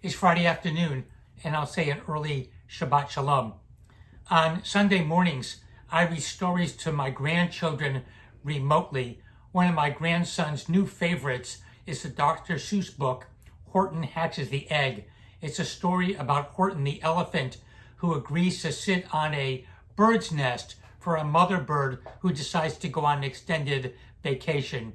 It's Friday afternoon, and I'll say an early Shabbat Shalom. On Sunday mornings, I read stories to my grandchildren remotely. One of my grandson's new favorites is the Dr. Seuss book, Horton Hatches the Egg. It's a story about Horton the elephant who agrees to sit on a bird's nest for a mother bird who decides to go on an extended vacation.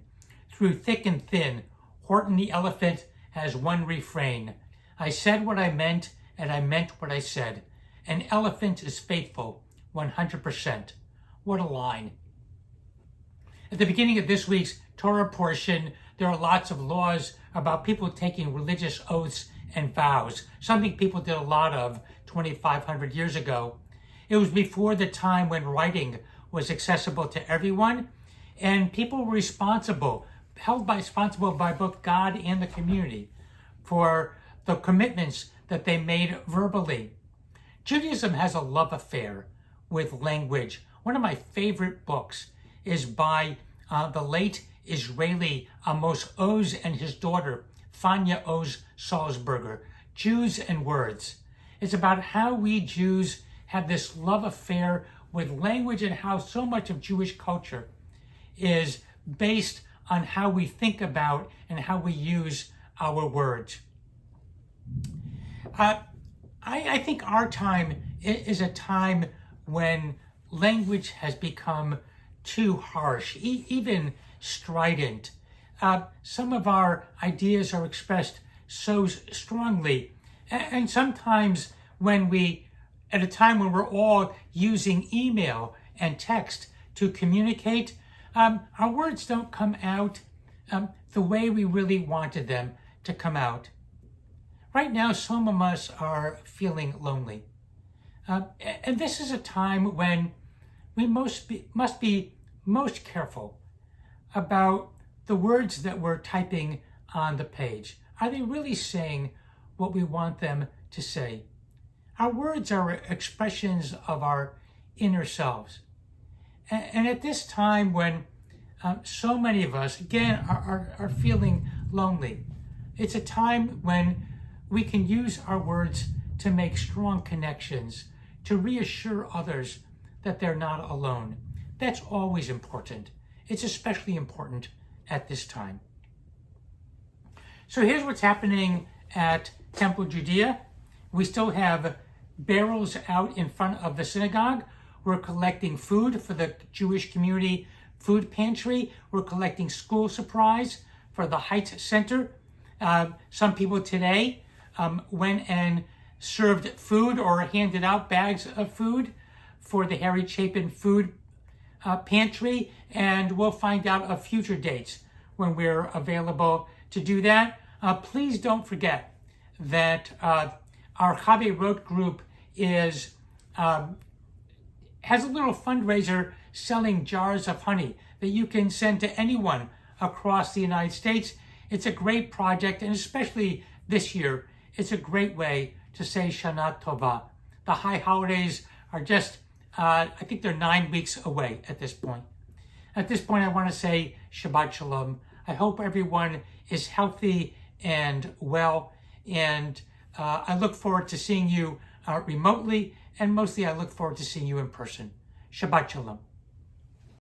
Through thick and thin, Horton the elephant has one refrain. I said what I meant, and I meant what I said. An elephant is faithful, 100%. What a line. At the beginning of this week's Torah portion, there are lots of laws about people taking religious oaths and vows, something people did a lot of 2,500 years ago. It was before the time when writing was accessible to everyone, and people were held responsible by both God and the community for the commitments that they made verbally. Judaism has a love affair with language. One of my favorite books is by the late Israeli Amos Oz and his daughter, Fania Oz Salzberger, Jews and Words. It's about how we Jews have this love affair with language and how so much of Jewish culture is based on how we think about and how we use our words. I think our time is a time when language has become too harsh, even strident. Some of our ideas are expressed so strongly, and sometimes at a time when we're all using email and text to communicate, our words don't come out the way we really wanted them to come out. Right now, some of us are feeling lonely. And this is a time when we must be most careful about the words that we're typing on the page. Are they really saying what we want them to say? Our words are expressions of our inner selves. And at this time when so many of us, again, are feeling lonely, it's a time when we can use our words to make strong connections, to reassure others that they're not alone. That's always important. It's especially important at this time. So here's what's happening at Temple Judea. We still have barrels out in front of the synagogue. We're collecting food for the Jewish community food pantry. We're collecting school supplies for the Heights Center. Some people today went and served food or handed out bags of food for the Harry Chapin food pantry, and we'll find out of future dates when we're available to do that. Please don't forget that our Chave Rot group has a little fundraiser selling jars of honey that you can send to anyone across the United States. It's a great project, and especially this year, it's a great way to say Shana Tova. The high holidays are just, I think they're 9 weeks away at this point. At this point, I want to say Shabbat Shalom. I hope everyone is healthy and well, and I look forward to seeing you remotely, and mostly I look forward to seeing you in person. Shabbat Shalom.